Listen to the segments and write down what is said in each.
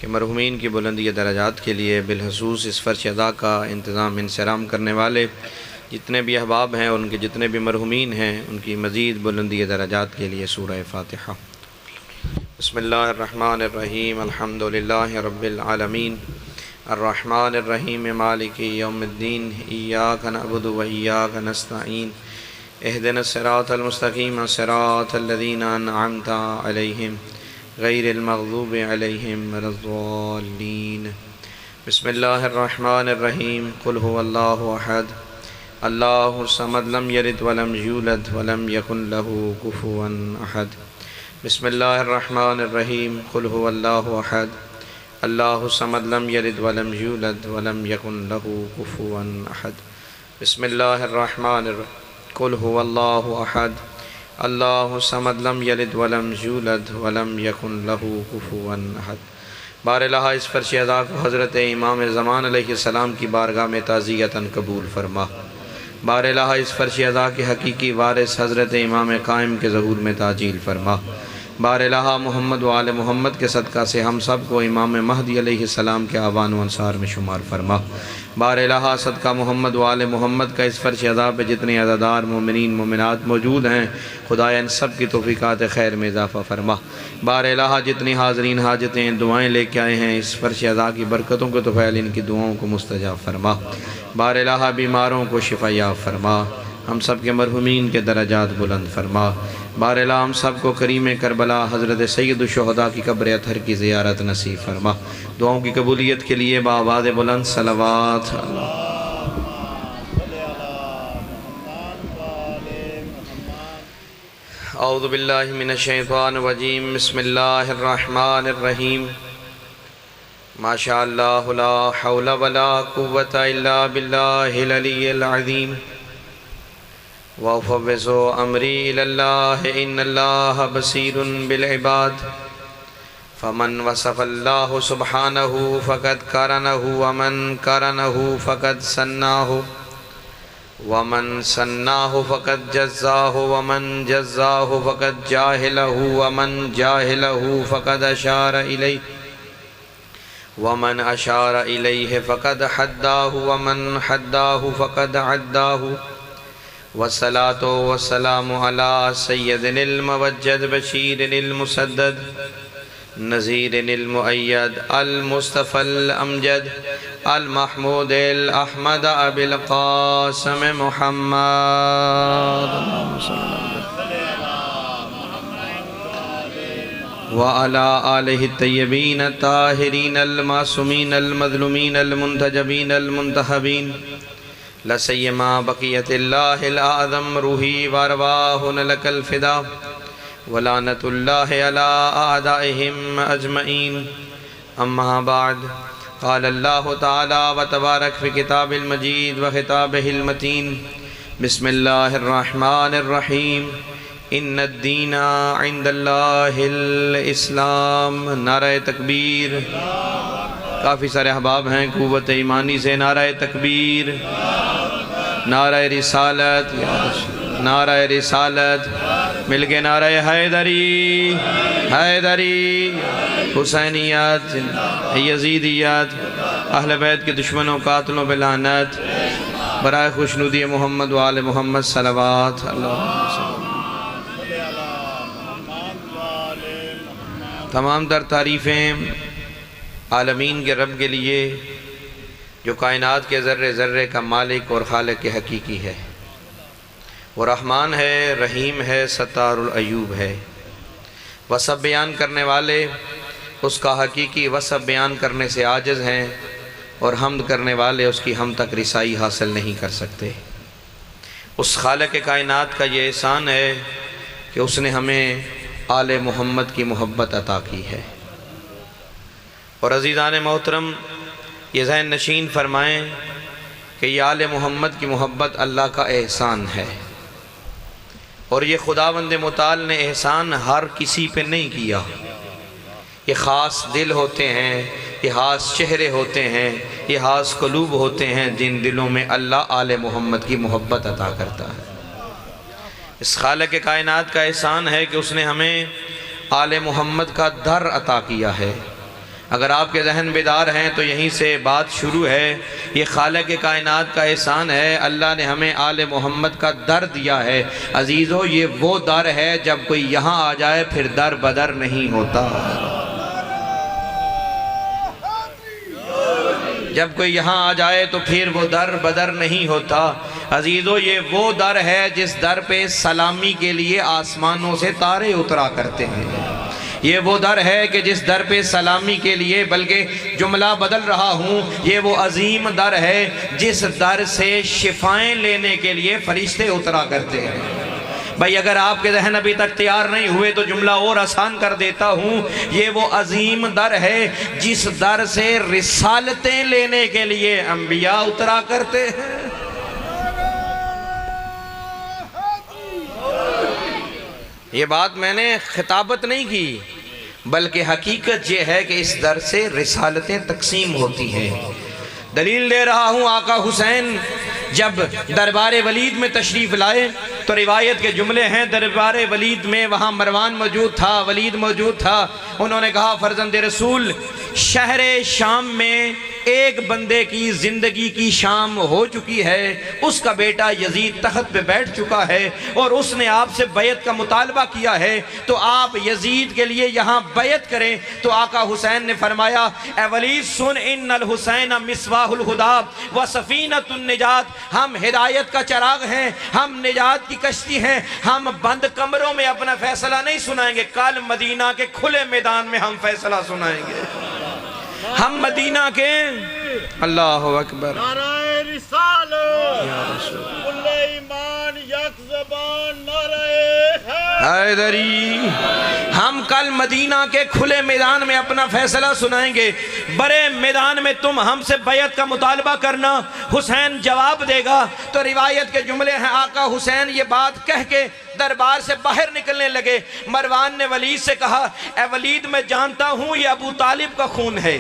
کہ مرحومین کی بلندی درجات کے لیے بالخصوص اس فرش ادا کا انتظام انصرام کرنے والے جتنے بھی احباب ہیں، ان کے جتنے بھی مرحومین ہیں، ان کی مزید بلندی درجات کے لیے سورہ فاتحہ۔ بسم اللہ الرحمن الرحیم، الحمدللہ رب العالمین، الرحمن الرحیم، مالک یوم الدین، ایاک نعبد و ایاک نستعین، اہدنا الصراط المستقیم، صراط الذین انعمت علیہم غیر المغضوب علیہم ولا الضالین۔ بسم اللہ الرحمن الرحیم، قل هو اللہ احد اللہ الصمد لم یلد ولم یولد ولم یکن له کفوا احد۔ بسم اللہ الرحمن الرحیم، قل هو اللہ احد اللہ الصمد لم یلد ولم یولد ولم یکن له کفوا احد۔ بسم اللہ الرحمن الرحیم، قل هو اللہ احد اللہ الصمد لم یلد ولم یولد ولم یکن له کفوا احد۔ بار الہ اس فرش ادا کو حضرت امام زمان علیہ السلام کی بارگاہ میں تعزیتاً قبول فرما۔ بار الہ اس فرش ادا کے حقیقی وارث حضرت امام قائم کے ظہور میں تعجیل فرما۔ بار الہ محمد و آل محمد کے صدقہ سے ہم سب کو امام مہدی علیہ السلام کے آبان و انصار میں شمار فرما۔ بار الہ صدقہ محمد و آل محمد کا اس فرش ادا پہ جتنے عزادار مومنین مومنات موجود ہیں، خدایا ان سب کی توفیقات خیر میں اضافہ فرما۔ بار الہ جتنی حاضرین حاجتیں دعائیں لے کے آئے ہیں، اس فرش ادا کی برکتوں کو تو پھیل ان کی دعاؤں کو مستجاب فرما۔ بار الہ بیماروں کو شفا یاب فرما، ہم سب کے مرحومین کے درجات بلند فرما۔ بار الہ ہم سب کو کریم کربلا حضرت سید الشہداء کی قبر اطہر کی زیارت نصیب فرما۔ دعاؤں کی قبولیت کے لیے بآواز بلند صلوات۔ اعوذ باللہ من الشیطان الرجیم، بسم اللہ الرحمن الرحیم۔ ما شاء اللہ لا حول ولا قوة الا باللہ العلی العظیم۔ وَأُفَوِّضُ أَمْرِي إِلَى اللَّهِ إِنَّ اللَّهَ بَصِيرٌ بِالْعِبَادِ۔ فَمَنْ وَصَفَ اللَّهُ سُبْحَانَهُ فَقَدْ قَرَنَهُ، وَمَنْ قَرَنَهُ فَقَدْ سَنَّاهُ، وَمَنْ سَنَّاهُ فَقَدْ جَزَّاهُ، وَمَنْ جَزَّاهُ فَقَدْ جَاهِلَهُ، وَمَنْ جَاهِلَهُ فَقَدْ أَشَارَ إِلَيْهِ، وَمَنْ أَشَارَ إِلَيْهِ فَقَدْ حَدَّاهُ، وَمَنْ حَدَّاهُ فَقَدْ عَدَّاهُ۔ والصلاة والسلام على سيدنا الموجد بشير المسدد نذير المؤيد المصطفى الأمجد المحمود الأحمد أبي القاسم محمد وعلى آله الطيبين الطاهرين المعصومين المظلومين المنتجبين المنتخبين، لسیما بقیت اللہ العظم، روحی وارواحن لک الفدا، ولعنت اللہ علی اعدائہم اجمعین۔ اما بعد، قال اللہ تعالی وتبارک فی کتاب المجید وخطابہ المتین، بسم اللہ الرحمن الرحیم، ان الدین عند اللہ الاسلام۔ نعرہ تکبیر۔ کافی سارے احباب ہیں، قوت ایمانی سے نعرہ تکبیر، نعرہ رسالت، نعرہ رسالت، مل کے نعرہ حیدری، حیدری، حسینیت، یزیدیت، اہل بیت کے دشمنوں قاتلوں پہ لعنت، برائے خوشنودی محمد و آل محمد صلوات۔ تمام در تعریفیں عالمین کے رب کے لیے جو کائنات کے ذرے ذرے کا مالک اور خالق حقیقی ہے۔ وہ رحمان ہے، رحیم ہے، ستار العیوب ہے۔ وصف بیان کرنے والے اس کا حقیقی وصف بیان کرنے سے عاجز ہیں، اور حمد کرنے والے اس کی ہم تک رسائی حاصل نہیں کر سکتے۔ اس خالق کائنات کا یہ احسان ہے کہ اس نے ہمیں آل محمد کی محبت عطا کی ہے۔ اور عزیزان محترم، یہ ذہن نشین فرمائیں کہ یہ آل محمد کی محبت اللہ کا احسان ہے، اور یہ خداوند متعال نے احسان ہر کسی پہ نہیں کیا۔ یہ خاص دل ہوتے ہیں، یہ خاص چہرے ہوتے ہیں، یہ خاص قلوب ہوتے ہیں جن دلوں میں اللہ آل محمد کی محبت عطا کرتا ہے۔ اس خالق کائنات کا احسان ہے کہ اس نے ہمیں آل محمد کا در عطا کیا ہے۔ اگر آپ کے ذہن بیدار ہیں تو یہیں سے بات شروع ہے۔ یہ خالق کائنات کا احسان ہے، اللہ نے ہمیں آل محمد کا در دیا ہے۔ عزیزو یہ وہ در ہے جب کوئی یہاں آ جائے پھر در بدر نہیں ہوتا۔ جب کوئی یہاں آ جائے تو پھر وہ در بدر نہیں ہوتا۔ عزیزو یہ وہ در ہے جس در پہ سلامی کے لیے آسمانوں سے تارے اترا کرتے ہیں۔ یہ وہ در ہے کہ جس در پہ سلامی کے لیے، بلکہ جملہ بدل رہا ہوں، یہ وہ عظیم در ہے جس در سے شفائیں لینے کے لیے فرشتے اترا کرتے ہیں۔ بھائی اگر آپ کے ذہن ابھی تک تیار نہیں ہوئے تو جملہ اور آسان کر دیتا ہوں، یہ وہ عظیم در ہے جس در سے رسالتیں لینے کے لیے انبیاء اترا کرتے ہیں۔ یہ بات میں نے خطابت نہیں کی، بلکہ حقیقت یہ ہے کہ اس در سے رسالتیں تقسیم ہوتی ہیں۔ دلیل دے رہا ہوں، آقا حسین جب دربار ولید میں تشریف لائے تو روایت کے جملے ہیں، دربار ولید میں وہاں مروان موجود تھا، ولید موجود تھا۔ انہوں نے کہا فرزند رسول، شہر شام میں ایک بندے کی زندگی کی شام ہو چکی ہے، اس کا بیٹا یزید تخت پہ بیٹھ چکا ہے اور اس نے آپ سے بیعت کا مطالبہ کیا ہے، تو آپ یزید کے لیے یہاں بیعت کریں۔ تو آقا حسین نے فرمایا، اے ولید سن، ان الحسین مصباح الہدی و سفینۃ النجات، ہم ہدایت کا چراغ ہیں، ہم نجات کی کشتی ہیں، ہم بند کمروں میں اپنا فیصلہ نہیں سنائیں گے، کل مدینہ کے کھلے میدان میں ہم فیصلہ سنائیں گے۔ ہم مدینہ کے اللہ اکبر، نعرہ رسالت، کل ایمان یک زبان، نعرہ حیدری، ہم کل مدینہ کے کھلے میدان میں اپنا فیصلہ سنائیں گے، بڑے میدان میں تم ہم سے بیعت کا مطالبہ کرنا۔ حسین جواب دے گا تو روایت کے جملے ہیں، آقا حسین یہ بات کہہ کے دربار سے باہر نکلنے لگے۔ مروان نے ولید سے کہا، اے ولید میں جانتا ہوں یہ ابو طالب کا خون ہے،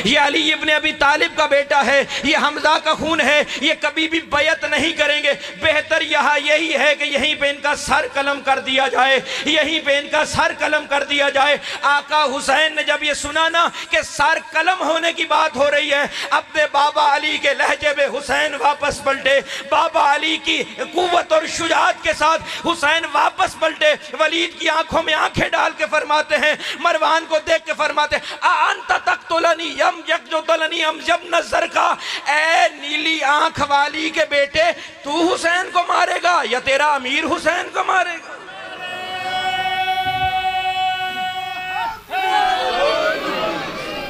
یہ علی ابن ابی طالب کا بیٹا ہے، یہ حمزہ کا خون ہے، یہ کبھی بھی بیعت نہیں کریں گے، بہتر یہاں یہی ہے کہ یہیں پہ ان کا سر قلم کر دیا جائے، یہیں پہ ان کا سر قلم کر دیا جائے۔ آقا حسین نے جب یہ سنا نا کہ سر قلم ہونے کی بات ہو رہی ہے، اپنے بابا علی کے لہجے میں حسین واپس پلٹے، بابا علی کی قوت اور شجاعت کے ساتھ حسین واپس پلٹے۔ ولید کی آنکھوں میں آنکھیں ڈال کے فرماتے ہیں، مروان کو دیکھ کے فرماتے ہیں، انت تقتلنی یم یقتلنی ام جب نظر کا، اے نیلی آنکھ والی کے بیٹے، تو حسین کو مارے گا یا تیرا امیر حسین کو مارے گا؟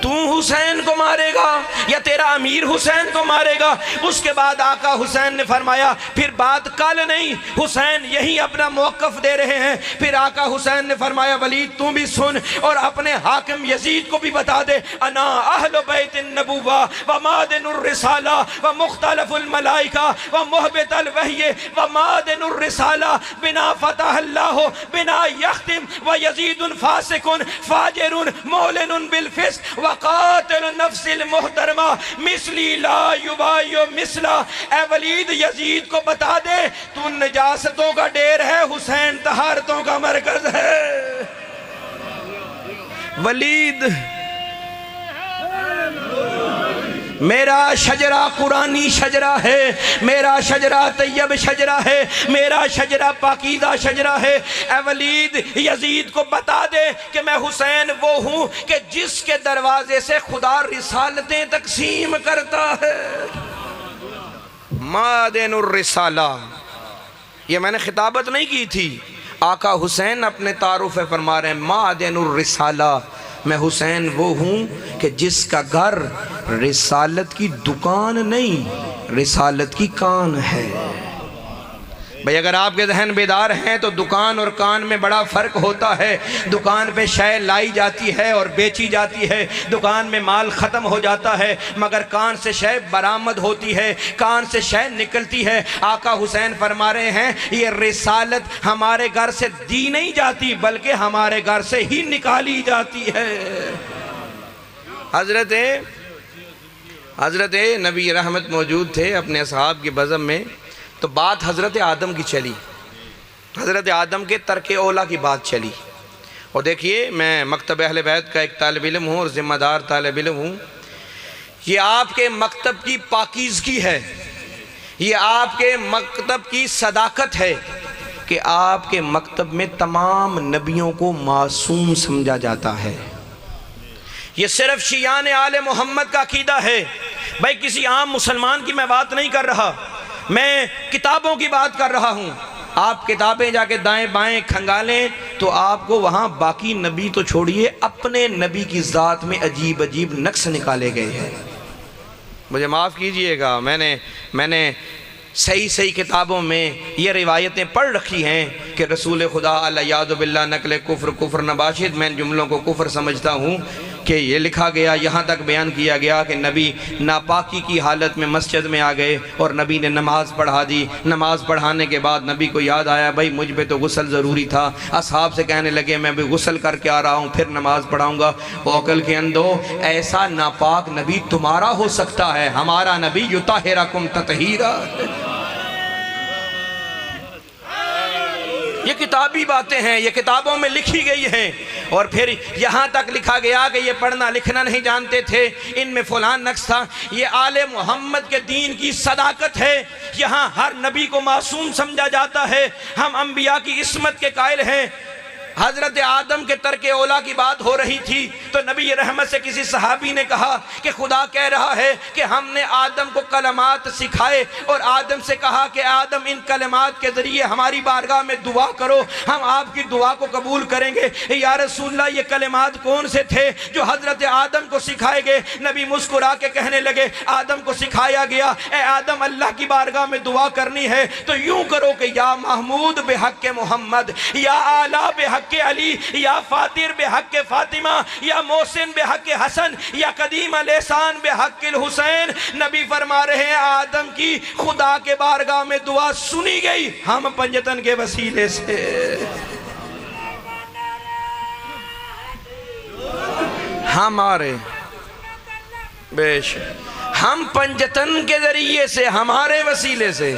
تو حسین کو مارے گا یا تیرا امیر حسین کو مارے گا؟ اس کے بعد آقا حسین نے فرمایا، پھر بات کل نہیں، حسین یہی اپنا موقف دے رہے ہیں۔ پھر آقا حسین نے فرمایا، ولید تو بھی سن اور اپنے حاکم یزید کو بھی بتا دے، انا اہل بیت النبوہ و مادن الرسالہ و مختلف الملائکہ و محبت الوحی و مادن الرسالہ، بنا فتح اللہ بنا یختم و یزید فاسق فاجر مولن بالفسق وقاتل النفس المحترمہ مثلی لا یبایو مثلا۔ اے ولید یزید کو بتا دے، تو نجاستوں کا ڈیر ہے، حسین طہارتوں کا مرکز ہے۔ ولید میرا شجرہ قرآنی شجرہ ہے، میرا شجرہ طیب شجرہ ہے، میرا شجرہ پاکیزہ شجرہ ہے۔ اے ولید یزید کو بتا دے کہ میں حسین وہ ہوں کہ جس کے دروازے سے خدا رسالتیں تقسیم کرتا ہے۔ مادن الرسالہ، یہ میں نے خطابت نہیں کی تھی، آقا حسین اپنے تعارف فرما رہے ہیں، مادن الرسالہ، میں حسین وہ ہوں کہ جس کا گھر رسالت کی دکان نہیں، رسالت کی کان ہے۔ بھئی اگر آپ کے ذہن بیدار ہیں تو دکان اور کان میں بڑا فرق ہوتا ہے۔ دکان پہ شے لائی جاتی ہے اور بیچی جاتی ہے، دکان میں مال ختم ہو جاتا ہے، مگر کان سے شے برآمد ہوتی ہے، کان سے شے نکلتی ہے۔ آقا حسین فرما رہے ہیں، یہ رسالت ہمارے گھر سے دی نہیں جاتی بلکہ ہمارے گھر سے ہی نکالی جاتی ہے۔ حضرت نبی رحمت موجود تھے اپنے اصحاب کی بزم میں، تو بات حضرت آدم کی چلی، حضرت آدم کے ترک اولا کی بات چلی۔ اور دیکھیے میں مکتب اہل بیت کا ایک طالب علم ہوں اور ذمہ دار طالب علم ہوں، یہ آپ کے مکتب کی پاکیزگی ہے، یہ آپ کے مکتب کی صداقت ہے کہ آپ کے مکتب میں تمام نبیوں کو معصوم سمجھا جاتا ہے۔ یہ صرف شیعان آل محمد کا عقیدہ ہے۔ بھائی کسی عام مسلمان کی میں بات نہیں کر رہا، میں کتابوں کی بات کر رہا ہوں۔ آپ کتابیں جا کے دائیں بائیں کھنگالیں تو آپ کو وہاں باقی نبی تو چھوڑیے، اپنے نبی کی ذات میں عجیب عجیب نقص نکالے گئے ہیں۔ مجھے معاف کیجئے گا، میں نے صحیح کتابوں میں یہ روایتیں پڑھ رکھی ہیں کہ رسول خدا الیاذ باللہ نقل کفر نباشد، میں ان جملوں کو کفر سمجھتا ہوں کہ یہ لکھا گیا، یہاں تک بیان کیا گیا کہ نبی ناپاکی کی حالت میں مسجد میں آ گئے اور نبی نے نماز پڑھا دی۔ نماز پڑھانے کے بعد نبی کو یاد آیا بھائی مجھ پہ تو غسل ضروری تھا، اصحاب سے کہنے لگے میں بھی غسل کر کے آ رہا ہوں، پھر نماز پڑھاؤں گا۔ وہ عقل کے اندھو، ایسا ناپاک نبی تمہارا ہو سکتا ہے، ہمارا نبی یطہرکم تطہیرا۔ یہ کتابی باتیں ہیں، یہ کتابوں میں لکھی گئی ہیں، اور پھر یہاں تک لکھا گیا کہ یہ پڑھنا لکھنا نہیں جانتے تھے، ان میں فلان نقص تھا۔ یہ آل محمد کے دین کی صداقت ہے، یہاں ہر نبی کو معصوم سمجھا جاتا ہے، ہم انبیاء کی عصمت کے قائل ہیں۔ حضرت آدم کے ترک اولا کی بات ہو رہی تھی تو نبی رحمت سے کسی صحابی نے کہا کہ خدا کہہ رہا ہے کہ ہم نے آدم کو کلمات سکھائے اور آدم سے کہا کہ آدم ان کلمات کے ذریعے ہماری بارگاہ میں دعا کرو، ہم آپ کی دعا کو قبول کریں گے۔ یا رسول اللہ یہ کلمات کون سے تھے جو حضرت آدم کو سکھائے گئے؟ نبی مسکرا کے کہنے لگے آدم کو سکھایا گیا اے آدم اللہ کی بارگاہ میں دعا کرنی ہے تو یوں کرو کہ یا محمود بحق محمد، یا اعلیٰ بحق علی، یا فاتر بحق فاطمہ، یا محسن بحق حسن، یا قدیم الاحسان بحق الحسین۔ نبی فرما رہے ہیں آدم کی خدا کے بارگاہ میں دعا سنی گئی، ہم پنجتن کے وسیلے سے ہمارے ہم پنجتن کے ذریعے سے ہمارے وسیلے سے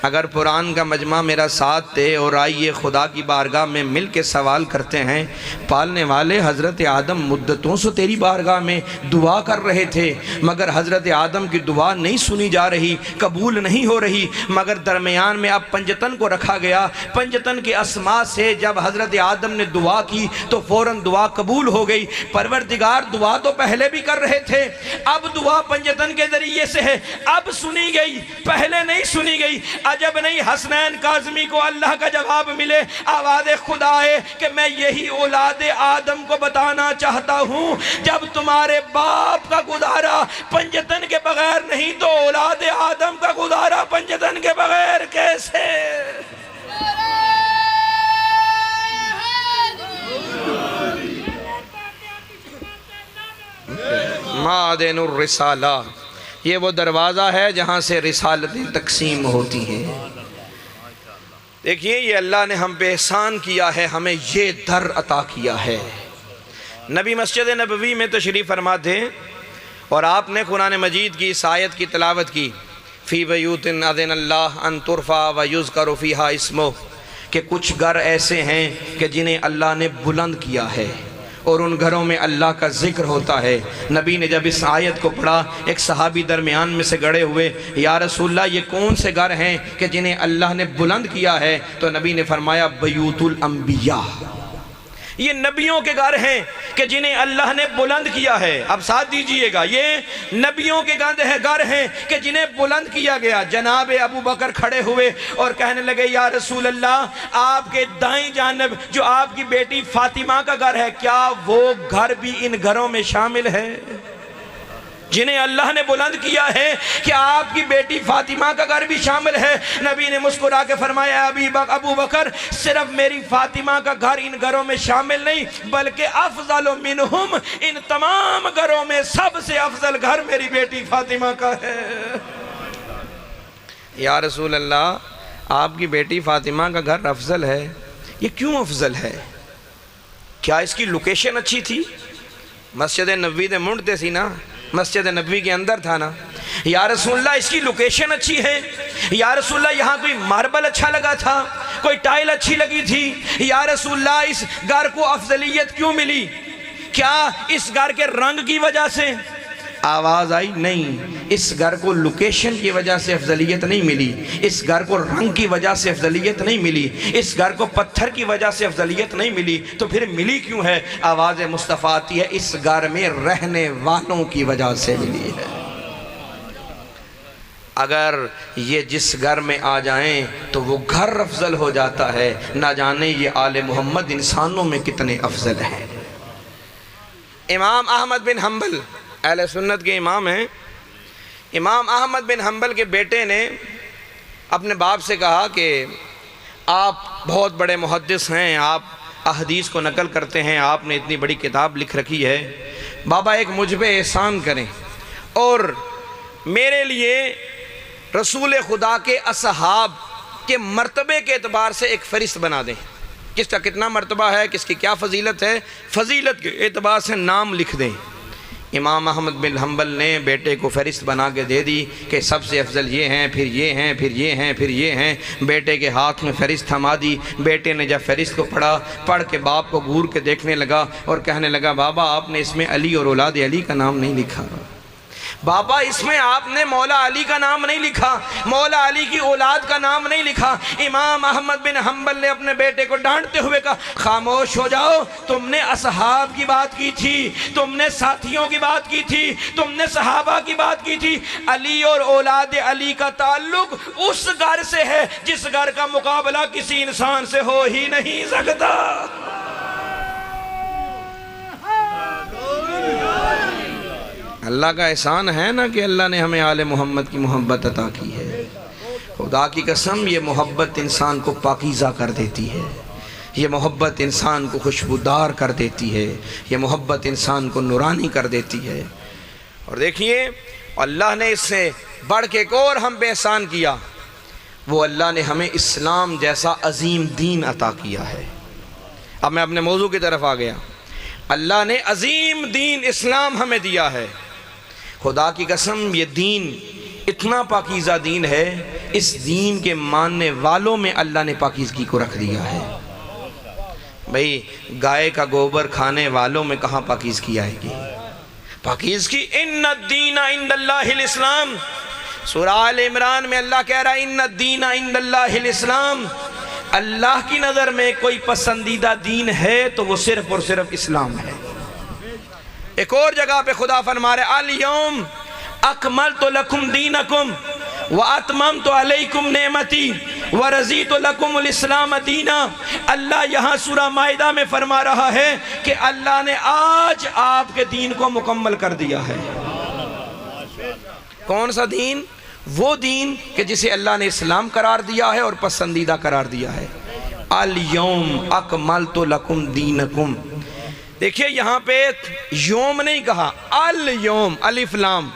اگر قرآن کا مجمع میرا ساتھ دے اور آئیے خدا کی بارگاہ میں مل کے سوال کرتے ہیں، پالنے والے حضرت آدم مدتوں سے تیری بارگاہ میں دعا کر رہے تھے مگر حضرت آدم کی دعا نہیں سنی جا رہی، قبول نہیں ہو رہی، مگر درمیان میں اب پنجتن کو رکھا گیا۔ پنجتن کے اسماء سے جب حضرت آدم نے دعا کی تو فوراً دعا قبول ہو گئی۔ پروردگار دعا تو پہلے بھی کر رہے تھے، اب دعا پنجتن کے ذریعے سے ہے، اب سنی گئی، پہلے نہیں سنی گئی۔ عجب نہیں حسنین کاظمی کو اللہ کا جواب ملے، آواز خدا ہے کہ میں یہی اولاد آدم کو بتانا چاہتا ہوں، جب تمہارے باپ کا گزارا پنجتن کے بغیر نہیں تو اولاد آدم کا گزارا پنجتن کے بغیر کیسے؟ معدن الرسالہ، یہ وہ دروازہ ہے جہاں سے رسالتیں تقسیم ہوتی ہیں۔ دیکھیے یہ اللہ نے ہم پہ احسان کیا ہے، ہمیں یہ در عطا کیا ہے۔ نبی مسجد نبوی میں تشریف فرما تھے اور آپ نے قرآن مجید کی اس آیت کی تلاوت کی، فی بیوت اذن اللہ ان ترفع ویذکر فیہا اسمہ، کہ کچھ گھر ایسے ہیں کہ جنہیں اللہ نے بلند کیا ہے اور ان گھروں میں اللہ کا ذکر ہوتا ہے۔ نبی نے جب اس آیت کو پڑھا ایک صحابی درمیان میں سے گڑے ہوئے، یا رسول اللہ یہ کون سے گھر ہیں کہ جنہیں اللہ نے بلند کیا ہے؟ تو نبی نے فرمایا بیوت الانبیاء، یہ نبیوں کے گھر ہیں کہ جنہیں اللہ نے بلند کیا ہے۔ اب ساتھ دیجئے گا، یہ نبیوں کے گھر ہیں کہ جنہیں بلند کیا گیا۔ جناب ابو بکر کھڑے ہوئے اور کہنے لگے یا رسول اللہ آپ کے دائیں جانب جو آپ کی بیٹی فاطمہ کا گھر ہے، کیا وہ گھر بھی ان گھروں میں شامل ہے جنہیں اللہ نے بلند کیا ہے؟ کہ آپ کی بیٹی فاطمہ کا گھر بھی شامل ہے؟ نبی نے مسکرا کے فرمایا ابو بکر صرف میری فاطمہ کا گھر ان گھروں میں شامل نہیں بلکہ افضل منہم، ان تمام گھروں میں سب سے افضل گھر میری بیٹی فاطمہ کا ہے۔ یا رسول اللہ آپ کی بیٹی فاطمہ کا گھر افضل ہے، یہ کیوں افضل ہے؟ کیا اس کی لوکیشن اچھی تھی؟ مسجد نبوی دے منڈتے سی نا، مسجد نبوی کے اندر تھا نا۔ یا رسول اللہ اس کی لوکیشن اچھی ہے، یا رسول اللہ یہاں کوئی ماربل اچھا لگا تھا، کوئی ٹائل اچھی لگی تھی، یا رسول اللہ اس گھر کو افضلیت کیوں ملی؟ کیا اس گھر کے رنگ کی وجہ سے؟ آواز آئی نہیں، اس گھر کو لوکیشن کی وجہ سے افضلیت نہیں ملی، اس گھر کو رنگ کی وجہ سے افضلیت نہیں ملی، اس گھر کو پتھر کی وجہ سے افضلیت نہیں ملی، تو پھر ملی کیوں ہے؟ آواز مصطفیٰ آتی ہے اس گھر میں رہنے والوں کی وجہ سے ملی ہے۔ اگر یہ جس گھر میں آ جائیں تو وہ گھر افضل ہو جاتا ہے، نہ جانے یہ آل محمد انسانوں میں کتنے افضل ہیں۔ امام احمد بن حنبل اہل سنت کے امام ہیں، امام احمد بن حنبل کے بیٹے نے اپنے باپ سے کہا کہ آپ بہت بڑے محدث ہیں، آپ احادیث کو نقل کرتے ہیں، آپ نے اتنی بڑی کتاب لکھ رکھی ہے، بابا ایک مجھ پہ احسان کریں اور میرے لیے رسول خدا کے اصحاب کے مرتبے کے اعتبار سے ایک فہرست بنا دیں، کس کا کتنا مرتبہ ہے، کس کی کیا فضیلت ہے، فضیلت کے اعتبار سے نام لکھ دیں۔ امام احمد بن حنبل نے بیٹے کو فہرست بنا کے دے دی کہ سب سے افضل یہ ہیں، پھر یہ ہیں، پھر یہ ہیں، پھر یہ ہیں۔ بیٹے کے ہاتھ میں فہرست تھما دی، بیٹے نے جب فہرست کو پڑھ کے باپ کو گور کے دیکھنے لگا اور کہنے لگا بابا آپ نے اس میں علی اور اولاد علی کا نام نہیں لکھا، بابا اس میں آپ نے مولا علی کا نام نہیں لکھا، مولا علی کی اولاد کا نام نہیں لکھا۔ امام احمد بن حنبل نے اپنے بیٹے کو ڈانٹتے ہوئے کہا خاموش ہو جاؤ، تم نے اصحاب کی بات کی تھی، تم نے ساتھیوں کی بات کی تھی، تم نے صحابہ کی بات کی تھی، علی اور اولاد علی کا تعلق اس گھر سے ہے جس گھر کا مقابلہ کسی انسان سے ہو ہی نہیں سکتا۔ اللہ کا احسان ہے نا کہ اللہ نے ہمیں آل محمد کی محبت عطا کی ہے۔ خدا کی قسم یہ محبت انسان کو پاکیزہ کر دیتی ہے، یہ محبت انسان کو خوشبودار کر دیتی ہے، یہ محبت انسان کو نورانی کر دیتی ہے۔ اور دیکھیے اللہ نے اس سے بڑھ کے ایک اور ہم پہ احسان کیا، وہ اللہ نے ہمیں اسلام جیسا عظیم دین عطا کیا ہے۔ اب میں اپنے موضوع کی طرف آ گیا۔ اللہ نے عظیم دین اسلام ہمیں دیا ہے، خدا کی قسم یہ دین اتنا پاکیزہ دین ہے، اس دین کے ماننے والوں میں اللہ نے پاکیزگی کو رکھ دیا ہے۔ بھئی گائے کا گوبر کھانے والوں میں کہاں پاکیزگی آئے گی؟ پاکیزگی ان الدین عند اللہ الاسلام، سورہ آل عمران میں اللہ کہہ رہا ہے ان الدین عند اللہ الاسلام، اللہ کی نظر میں کوئی پسندیدہ دین ہے تو وہ صرف اور صرف اسلام ہے۔ ایک اور جگہ پہ خدا فرما رہے الیوم اکملت لکم دینکم واتممت علیکم نعمتی ورضیت لکم الاسلام دینا۔ اللہ یہاں سورہ مائدہ میں فرما رہا ہے کہ اللہ نے آج آپ کے دین کو مکمل کر دیا ہے۔ کون سا دین؟ وہ دین کہ جسے اللہ نے اسلام قرار دیا ہے اور پسندیدہ قرار دیا ہے۔ الیوم اکملت لکم دینکم، دیکھیے یہاں پہ یوم نہیں کہا، الیوم الف لام،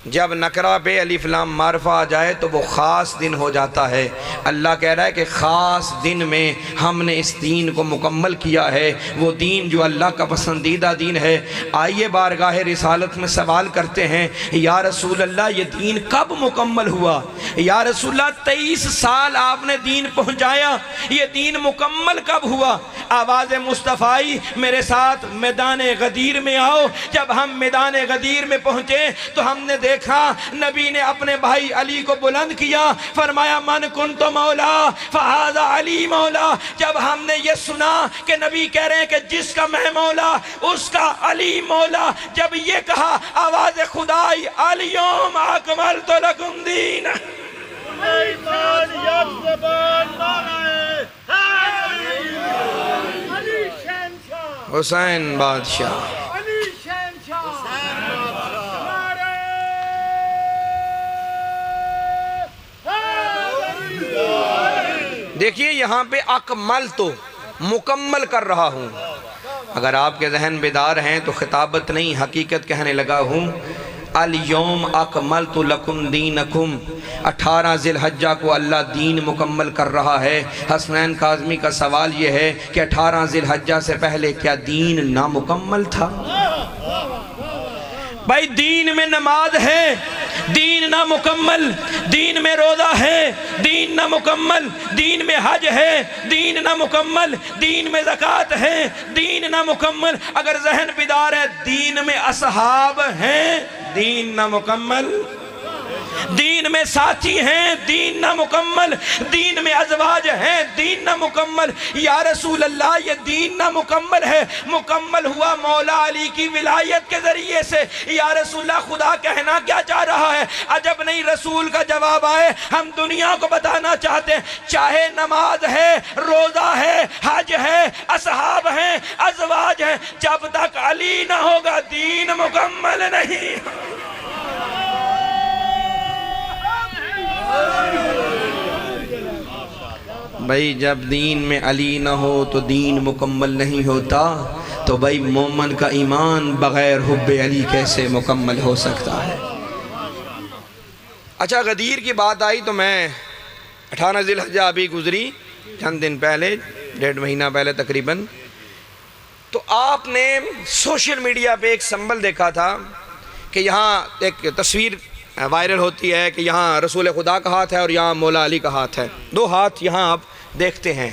جب نکرہ پہ الف لام معرفہ آ جائے تو وہ خاص دن ہو جاتا ہے۔ اللہ کہہ رہا ہے کہ خاص دن میں ہم نے اس دین کو مکمل کیا ہے، وہ دین جو اللہ کا پسندیدہ دین ہے۔ آئیے بارگاہ رسالت میں سوال کرتے ہیں یا رسول اللہ یہ دین کب مکمل ہوا؟ یا رسول اللہ 23 سال آپ نے دین پہنچایا، یہ دین مکمل کب ہوا؟ آواز مصطفی میرے ساتھ میدان غدیر میں آؤ۔ جب ہم میدان غدیر میں پہنچے تو ہم نے دیکھا نبی نے اپنے بھائی علی کو بلند کیا، فرمایا من کنت مولا فہذا علی مولا۔ جب ہم نے یہ سنا کہ نبی کہہ رہے ہیں کہ جس کا میں مولا اس کا علی مولا، جب یہ کہا آواز خدائی الیوم اکملت لکم دین، حسین بادشاہ۔ دیکھیے یہاں پہ اکمل تو مکمل کر رہا ہوں، اگر آپ کے ذہن بیدار ہیں تو خطابت نہیں حقیقت کہنے لگا ہوں۔ الیوم اکملت لکم دینکم، 18 ذی الحجہ کو اللہ دین مکمل کر رہا ہے۔ حسنین کاظمی کا سوال یہ ہے کہ 18 ذی الحجہ سے پہلے کیا دین نامکمل تھا؟ بھائی دین میں نماز ہے، دین نامکمل، دین میں روزہ ہے دین نامکمل، دین میں حج ہے دین نامکمل، دین میں زکوٰۃ ہے دین نامکمل، اگر ذہن بیدار ہے دین میں اصحاب ہیں دین نامکمل، دین میں ساتھی ہیں دین نامکمل، دین میں ازواج ہیں دین نامکمل۔ یا رسول اللہ یہ دین نامکمل ہے، مکمل ہوا مولا علی کی ولایت کے ذریعے سے۔ یا رسول اللہ خدا کہنا کیا چاہ رہا ہے؟ عجب نہیں رسول کا جواب آئے، ہم دنیا کو بتانا چاہتے ہیں چاہے نماز ہے، روزہ ہے، حج ہے، اصحاب ہیں، ازواج ہیں، جب تک علی نہ ہوگا دین مکمل نہیں۔ بھائی جب دین میں علی نہ ہو تو دین مکمل نہیں ہوتا، تو بھائی مومن کا ایمان بغیر حب علی کیسے مکمل ہو سکتا ہے؟ اچھا غدیر کی بات آئی تو میں 18 ذی الحجہ ابھی گزری چند دن پہلے، 1.5 مہینہ پہلے تقریباً، تو آپ نے سوشل میڈیا پہ ایک سمبل دیکھا تھا کہ یہاں ایک تصویر وائرل ہوتی ہے کہ یہاں رسول خدا کا ہاتھ ہے اور یہاں مولا علی کا ہاتھ ہے، 2 ہاتھ یہاں آپ دیکھتے ہیں۔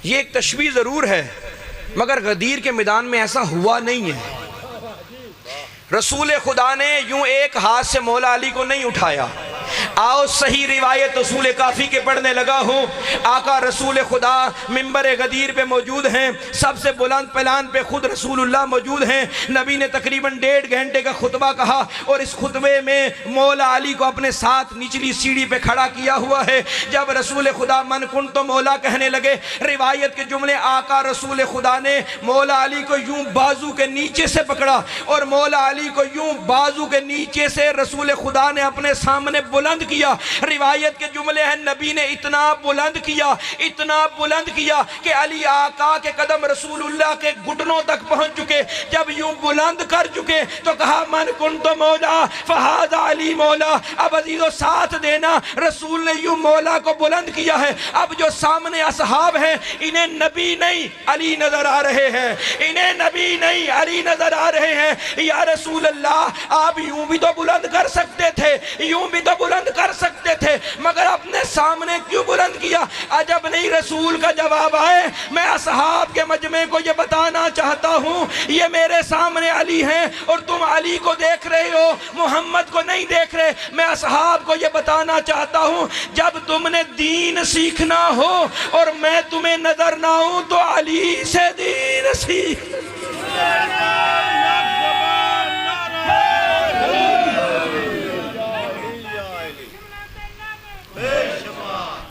یہ ایک تشبیہ ضرور ہے مگر غدیر کے میدان میں ایسا ہوا نہیں ہے۔ رسول خدا نے یوں ایک ہاتھ سے مولا علی کو نہیں اٹھایا۔ آؤ صحیح روایت رسول کافی کے پڑھنے لگا ہوں، آقا رسول خدا منبر غدیر پہ موجود ہیں، سب سے بلند پلان پہ خود رسول اللہ موجود ہیں۔ نبی نے تقریباً 1.5 گھنٹے کا خطبہ کہا اور اس خطبے میں مولا علی کو اپنے ساتھ نچلی سیڑھی پہ کھڑا کیا ہوا ہے۔ جب رسول خدا من کن تو مولا کہنے لگے، روایت کے جملے آقا رسول خدا نے مولا علی کو یوں بازو کے نیچے سے پکڑا اور مولا علی کو یوں بازو کے نیچے سے رسول خدا نے اپنے سامنے بلند کیا۔ روایت کے جملے ہیں نبی نے اتنا بلند کیا کہ علی آقا کے قدم رسول اللہ کے گھٹنوں تک پہنچ چکے۔ جب یوں بلند کر چکے تو کہا من کنت مولا فہذا علی مولا۔ اب عزیزو ساتھ دینا، رسول نے یوں مولا کو بلند کیا ہے۔ اب جو سامنے اصحاب ہیں انہیں نبی نہیں علی نظر آ رہے ہیں، انہیں نبی نہیں علی نظر آ رہے ہیں۔ یا رسول اللہ آپ یوں بھی تو بلند کر سکتے تھے، یوں بھی تو بلند کر سکتے تھے، مگر اپنے سامنے کیوں بلند کیا؟ عجب نہیں رسول کا جواب آئے، میں اصحاب کے مجمع کو یہ بتانا چاہتا ہوں یہ میرے سامنے علی ہیں اور تم علی کو دیکھ رہے ہو، محمد کو نہیں دیکھ رہے۔ میں اصحاب کو یہ بتانا چاہتا ہوں جب تم نے دین سیکھنا ہو اور میں تمہیں نظر نہ ہوں تو علی سے دین سیکھ۔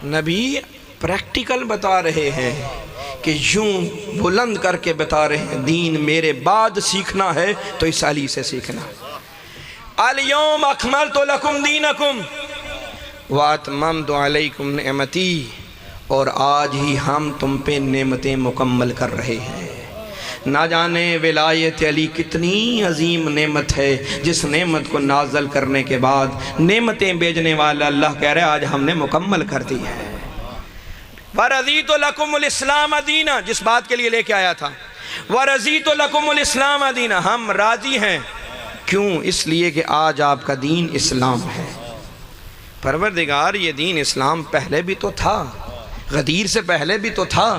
نبی پریکٹیکل بتا رہے ہیں کہ یوں بلند کر کے بتا رہے ہیں دین میرے بعد سیکھنا ہے تو اس علی سے سیکھنا۔ الیوم اکملت لکم دینکم واتممت علیکم نعمتی، اور آج ہی ہم تم پہ نعمتیں مکمل کر رہے ہیں۔ نہ جانے ولایت علی کتنی عظیم نعمت ہے جس نعمت کو نازل کرنے کے بعد نعمتیں بیچنے والا اللہ کہہ رہے ہیں آج ہم نے مکمل کر دی ہے۔ وَرَضِيتُ لَكُمُ الْإِسْلَامَ دِينًا، جس بات کے لیے لے کے آیا تھا، وَرَضِيتُ لَكُمُ الْإِسْلَامَ دِينًا، ہم راضی ہیں۔ کیوں؟ اس لیے کہ آج آپ کا دین اسلام ہے۔ پروردگار یہ دین اسلام پہلے بھی تو تھا، غدیر سے پہلے بھی تو تھا،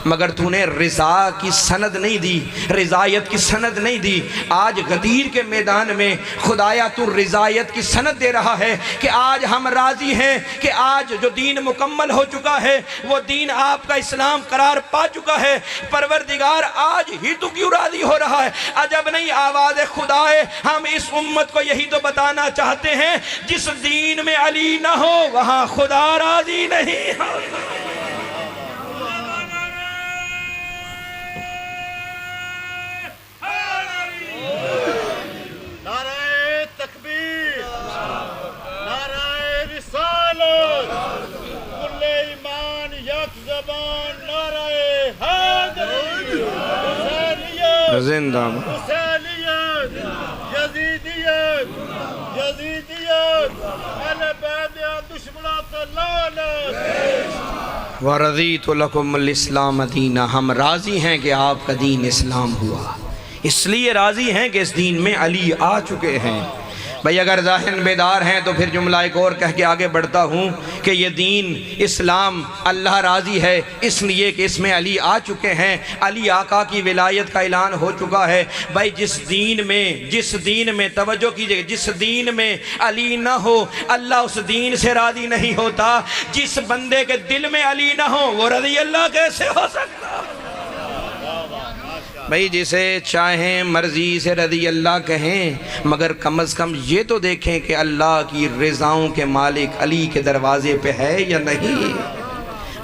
مگر تو نے رضا کی سند نہیں دی، رضایت کی سند نہیں دی۔ آج غدیر کے میدان میں خدایا تو رضایت کی سند دے رہا ہے کہ آج ہم راضی ہیں کہ آج جو دین مکمل ہو چکا ہے وہ دین آپ کا اسلام قرار پا چکا ہے۔ پروردگار آج ہی تو کیوں راضی ہو رہا ہے؟ عجب نہیں آواز خدا ہے، ہم اس امت کو یہی تو بتانا چاہتے ہیں جس دین میں علی نہ ہو وہاں خدا راضی نہیں ہو۔ زندہ حسینیت، یزیدیت، یزیدیت، اہل بیت دشمنات لعنت۔ وَرَضِيتُ لَكُمُ الْإِسْلَامَ دِينًا، ہم راضی ہیں کہ آپ کا دین اسلام ہوا، اس لیے راضی ہیں کہ اس دین میں علی آ چکے ہیں۔ بھئی اگر ذہن بیدار ہیں تو پھر جملہ ایک اور کہہ کے آگے بڑھتا ہوں کہ یہ دین اسلام اللہ راضی ہے اس لیے کہ اس میں علی آ چکے ہیں، علی آقا کی ولایت کا اعلان ہو چکا ہے۔ بھئی جس دین میں توجہ کیجئے، جس دین میں علی نہ ہو اللہ اس دین سے راضی نہیں ہوتا۔ جس بندے کے دل میں علی نہ ہو وہ رضی اللہ کیسے ہو سکتا؟ بھئی جسے چاہیں مرضی سے رضی اللہ کہیں، مگر کم از کم یہ تو دیکھیں کہ اللہ کی رضاؤں کے مالک علی کے دروازے پہ ہے یا نہیں۔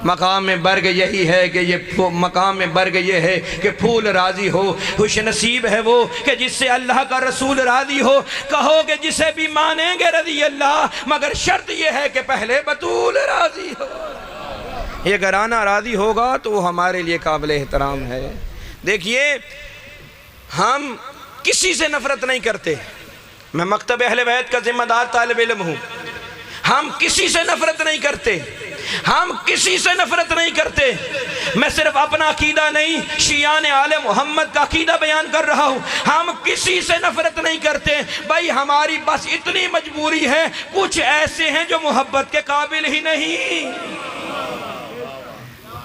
مقام برگ یہی ہے کہ مقام برگ یہ ہے کہ پھول راضی ہو، خوش نصیب ہے وہ کہ جس سے اللہ کا رسول راضی ہو۔ کہو کہ جسے بھی مانیں گے رضی اللہ، مگر شرط یہ ہے کہ پہلے بطول راضی ہو۔ یہ گھرانہ راضی ہوگا تو وہ ہمارے لیے قابل احترام ہے۔ دیکھیے ہم کسی سے نفرت نہیں کرتے، میں مکتب اہل بیت کا ذمہ دار طالب علم ہوں، ہم کسی سے نفرت نہیں کرتے، ہم کسی سے نفرت نہیں کرتے۔ میں صرف اپنا عقیدہ نہیں شیعان آل محمد کا عقیدہ بیان کر رہا ہوں، ہم کسی سے نفرت نہیں کرتے۔ بھائی ہماری بس اتنی مجبوری ہے، کچھ ایسے ہیں جو محبت کے قابل ہی نہیں۔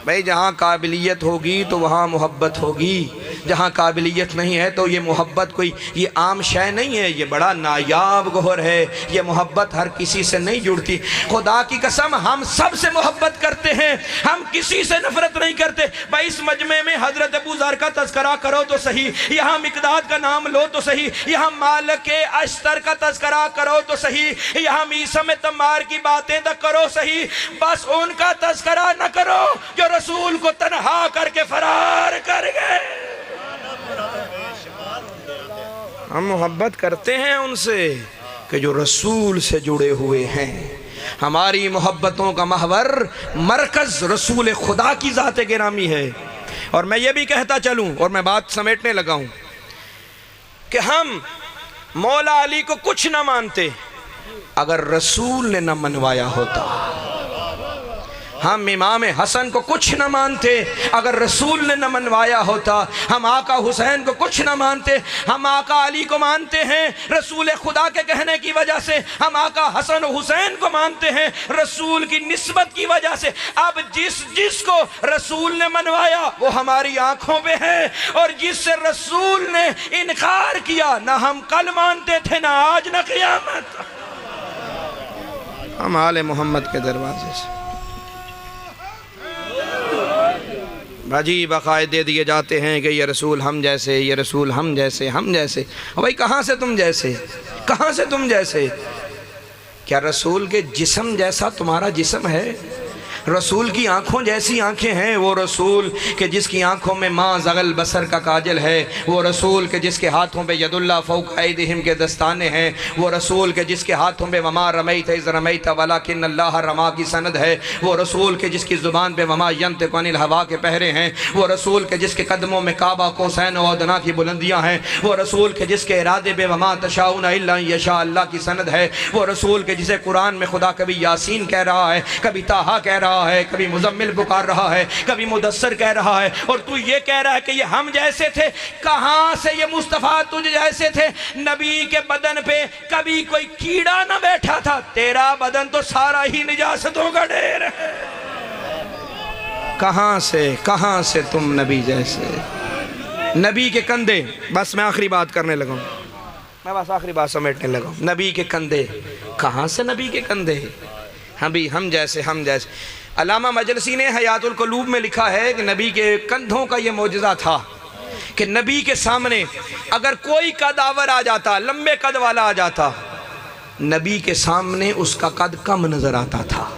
بھائی جہاں قابلیت ہوگی تو وہاں محبت ہوگی، جہاں قابلیت نہیں ہے تو یہ محبت کوئی یہ عام شے نہیں ہے، یہ بڑا نایاب گوہر ہے، یہ محبت ہر کسی سے نہیں جڑتی۔ خدا کی قسم ہم سب سے محبت کرتے ہیں، ہم کسی سے نفرت نہیں کرتے۔ بھائی اس مجمع میں حضرت ابو ذر کا تذکرہ کرو تو صحیح، یہاں مقداد کا نام لو تو صحیح، یہاں مالک اشتر کا تذکرہ کرو تو صحیح، یہاں میثم تمار کی باتیں تک کرو صحیح، بس ان کا تذکرہ نہ کرو جو رسول کو تنہا کر کے فرار کر گئے۔ ہم محبت کرتے ہیں ان سے کہ جو رسول سے جڑے ہوئے ہیں۔ ہماری محبتوں کا محور مرکز رسول خدا کی ذات گرامی ہے۔ اور میں یہ بھی کہتا چلوں اور میں بات سمیٹنے لگا ہوں کہ ہم مولا علی کو کچھ نہ مانتے اگر رسول نے نہ منوایا ہوتا، ہم امام حسن کو کچھ نہ مانتے اگر رسول نے نہ منوایا ہوتا، ہم آقا حسین کو کچھ نہ مانتے، ہم آقا علی کو مانتے ہیں رسول خدا کے کہنے کی وجہ سے، ہم آقا حسن و حسین کو مانتے ہیں رسول کی نسبت کی وجہ سے۔ اب جس کو رسول نے منوایا وہ ہماری آنکھوں پہ ہے، اور جس سے رسول نے انکار کیا نہ ہم کل مانتے تھے نہ آج نہ قیامت۔ ہم آل محمد کے دروازے سے بھاجی بقائد دے دیے جاتے ہیں کہ یہ رسول ہم جیسے، یہ رسول ہم جیسے، ہم جیسے۔ بھائی کہاں سے تم جیسے، کہاں سے تم جیسے؟ کیا رسول کے جسم جیسا تمہارا جسم ہے؟ رسول کی آنکھوں جیسی آنکھیں ہیں؟ وہ رسول کہ جس کی آنکھوں میں ماں زغل بصر کا کاجل ہے، وہ رسول کہ جس کے ہاتھوں پہ ید اللہ فوق ایدہم کے دستانے ہیں، وہ رسول کہ جس کے ہاتھوں پہ وما رمیت اذ رمیت ولکن اللہ رما کی سند ہے، وہ رسول کہ جس کی زبان پہ وما ینطق عن الہوا کے پہرے ہیں، وہ رسول کہ جس کے قدموں میں کعبہ قوسین و ادنیٰ کی بلندیاں ہیں، وہ رسول کہ جس کے ارادے پہ وما تشاؤون الا ان یشاء اللہ کی سند ہے، وہ رسول کہ جسے قرآن میں خدا کبھی یاسین کہہ رہا ہے، کبھی طٰہٰ کہہ رہا ہے، کبھی مزمل پکار رہا ہے، کبھی مدثر کہہ رہا ہے، اور تو یہ کہہ رہا ہے کہ یہ ہم جیسے تھے۔ کہاں سے یہ مصطفیٰ تجھ جیسے تھے؟ نبی کے بدن پہ کبھی کوئی کیڑا نہ بیٹھا تھا، تیرا بدن تو سارا ہی نجاستوں کا ڈھیر ہے۔ کہاں سے تم نبی جیسے؟ نبی کے کندھے، بس میں آخری بات کرنے لگا ہوں، میں بس آخری بات سمیٹنے لگا ہوں۔ نبی کے کندھے، کہاں سے نبی کے کندھے؟ ہم جیسے۔ علامہ مجلسی نے حیات القلوب میں لکھا ہے کہ نبی کے کندھوں کا یہ معجزہ تھا کہ نبی کے سامنے اگر کوئی قدآور آ جاتا، لمبے قد والا آ جاتا، نبی کے سامنے اس کا قد کم نظر آتا تھا۔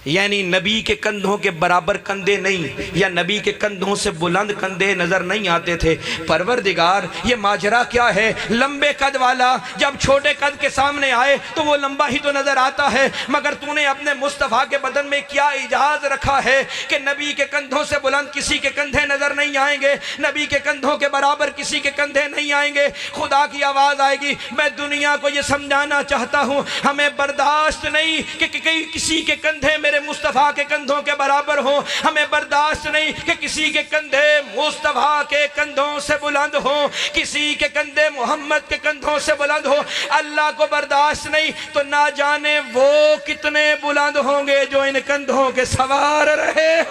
یعنی نبی کے کندھوں کے برابر کندھے نہیں، یا نبی کے کندھوں سے بلند کندھے نظر نہیں آتے تھے۔ پروردگار یہ ماجرا کیا ہے؟ لمبے قد والا جب چھوٹے قد کے سامنے آئے تو وہ لمبا ہی تو نظر آتا ہے، مگر تو نے اپنے مصطفیٰ کے بدن میں کیا اعجاز رکھا ہے کہ نبی کے کندھوں سے بلند کسی کے کندھے نظر نہیں آئیں گے، نبی کے کندھوں کے برابر کسی کے کندھے نہیں آئیں گے۔ خدا کی آواز آئے گی۔ میں دنیا کو یہ سمجھانا چاہتا ہوں، ہمیں برداشت نہیں کہ کسی کے کندھے میں میرے مصطفیٰ کے کندھوں کے برابر ہوں. ہمیں برداشت نہیں کہ کسی کے کندھے مصطفیٰ کے کندھوں سے بلند ہوں, کسی کے کندھے محمد کے کندھوں سے بلند ہوں. اللہ کو برداشت نہیں تو نہ جانے وہ کتنے بلند ہوں گے جو ان کندھوں کے سوار رہے.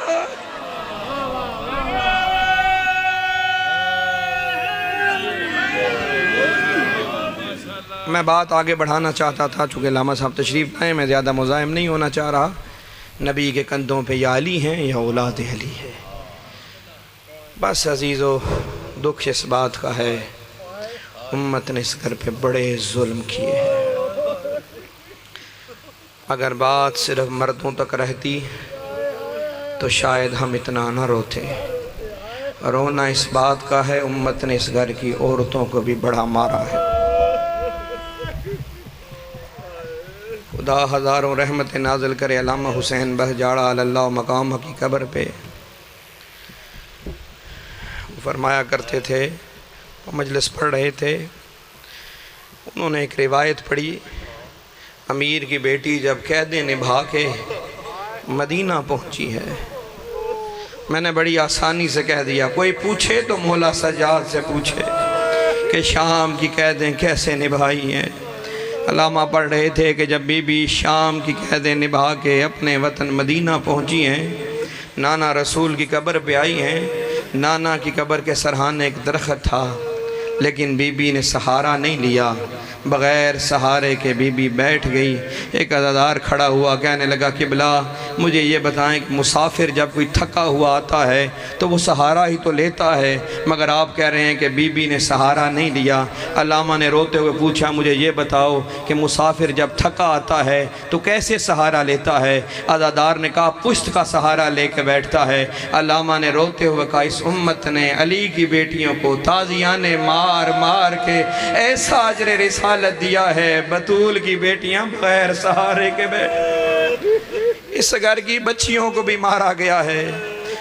میں بات آگے بڑھانا چاہتا تھا, چونکہ علامہ صاحب تشریف لائے, میں زیادہ مزاحم نہیں ہونا چاہ رہا. نبی کے کندھوں پہ یا علی ہیں یا اولاد علی ہے. بس عزیزو, دکھ اس بات کا ہے امت نے اس گھر پہ بڑے ظلم کیے ہیں. اگر بات صرف مردوں تک رہتی تو شاید ہم اتنا نہ روتے. رونا اس بات کا ہے امت نے اس گھر کی عورتوں کو بھی بڑا مارا ہے. خدا ہزاروں رحمت نازل کرے علامہ حسین بہجاڑہ علی اللہ مقام کی قبر پہ. فرمایا کرتے تھے, وہ مجلس پڑھ رہے تھے, انہوں نے ایک روایت پڑھی, امیر کی بیٹی جب قیدیں نبھا کے مدینہ پہنچی ہے. میں نے بڑی آسانی سے کہہ دیا, کوئی پوچھے تو مولا سجاد سے پوچھے کہ شام کی قیدیں کیسے نبھائی ہیں. علامہ پڑھ رہے تھے کہ جب بی بی شام کی قیدیں نبھا کے اپنے وطن مدینہ پہنچی ہیں, نانا رسول کی قبر پہ آئی ہیں. نانا کی قبر کے سرحانے ایک درخت تھا, لیکن بی بی نے سہارا نہیں لیا, بغیر سہارے کے بی بی بیٹھ گئی. ایک عزادار کھڑا ہوا, کہنے لگا قبلہ مجھے یہ بتائیں کہ مسافر جب کوئی تھکا ہوا آتا ہے تو وہ سہارا ہی تو لیتا ہے, مگر آپ کہہ رہے ہیں کہ بی بی نے سہارا نہیں لیا. علامہ نے روتے ہوئے پوچھا, مجھے یہ بتاؤ کہ مسافر جب تھکا آتا ہے تو کیسے سہارا لیتا ہے؟ عزادار نے کہا پشت کا سہارا لے کے بیٹھتا ہے. علامہ نے روتے ہوئے کہا اس امت نے علی کی بیٹیوں کو تازیان مار مار کے ایسا اجر رسالت دیا ہے, بطول کی بیٹیاں بغیر سہارے کے بیٹھ. اس گھر کی بچیوں کو بھی مارا گیا ہے.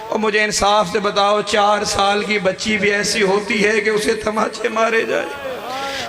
اور مجھے انصاف سے بتاؤ, 4 سال کی بچی بھی ایسی ہوتی ہے کہ اسے تماچے مارے جائے؟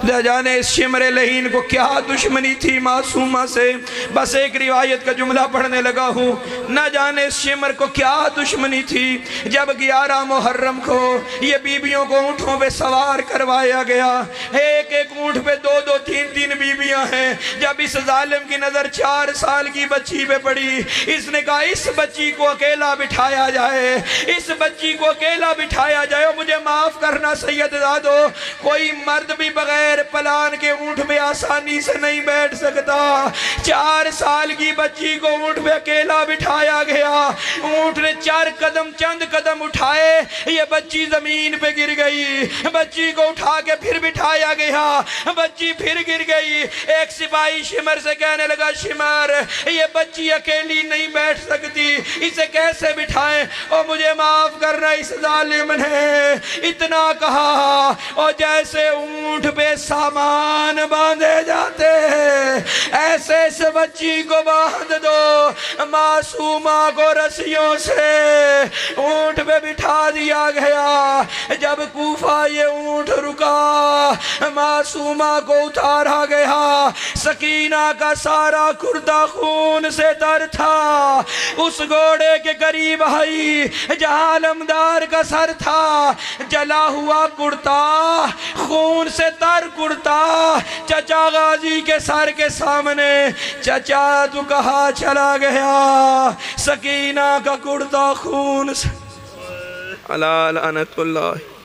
نہ جانے اس شمر لہین کو کیا دشمنی تھی معصومہ سے. بس ایک روایت کا جملہ پڑھنے لگا ہوں, نہ جانے اس شمر کو کیا دشمنی تھی جب 11 محرم کو یہ بیویوں کو اونٹوں پہ سوار کروایا گیا. ایک ایک اونٹ پہ 2 3 بیویاں ہیں. جب اس ظالم کی نظر 4 سال کی بچی پہ پڑی, اس نے کہا اس بچی کو اکیلا بٹھایا جائے, اس بچی کو اکیلا بٹھایا جائے. اور مجھے معاف کرنا سید زادو, کوئی مرد بھی بغیر پلان کے اونٹ میں آسانی سے نہیں بیٹھ سکتا. 4 سال کی بچی کو اونٹ میں اکیلا بٹھایا گیا. اونٹ نے چند قدم اٹھائے, یہ بچی زمین پہ گر گئی. بچی کو اٹھا کے پھر بٹھایا گیا, بچی پھر گر گئی. ایک سپاہی شمر سے کہنے لگا, شمر یہ بچی اکیلی نہیں بیٹھ سکتی, اسے کیسے بٹھائیں؟ اور مجھے معاف کرنا, اس ظالم نے اتنا کہا, اور جیسے اونٹ پہ سامان باندھے جاتے ہیں ایسے اس بچی کو باندھ دو. معصومہ کو رسیوں سے اونٹ پہ بٹھا دیا گیا. جب کوفہ یہ اونٹ رکا, معصومہ کو اتارا گیا. سکینہ کا سارا کرتا خون سے تر تھا. اس گھوڑے کے قریب آئی جہاں علمدار کا سر تھا, جلا ہوا کرتا, خون سے تر کرتا, چچا غازی کے سر کے سامنے. چچا تو کہاں چلا گیا؟ سکینہ کا کرتا خون سے. اللہ لعنت اللہ.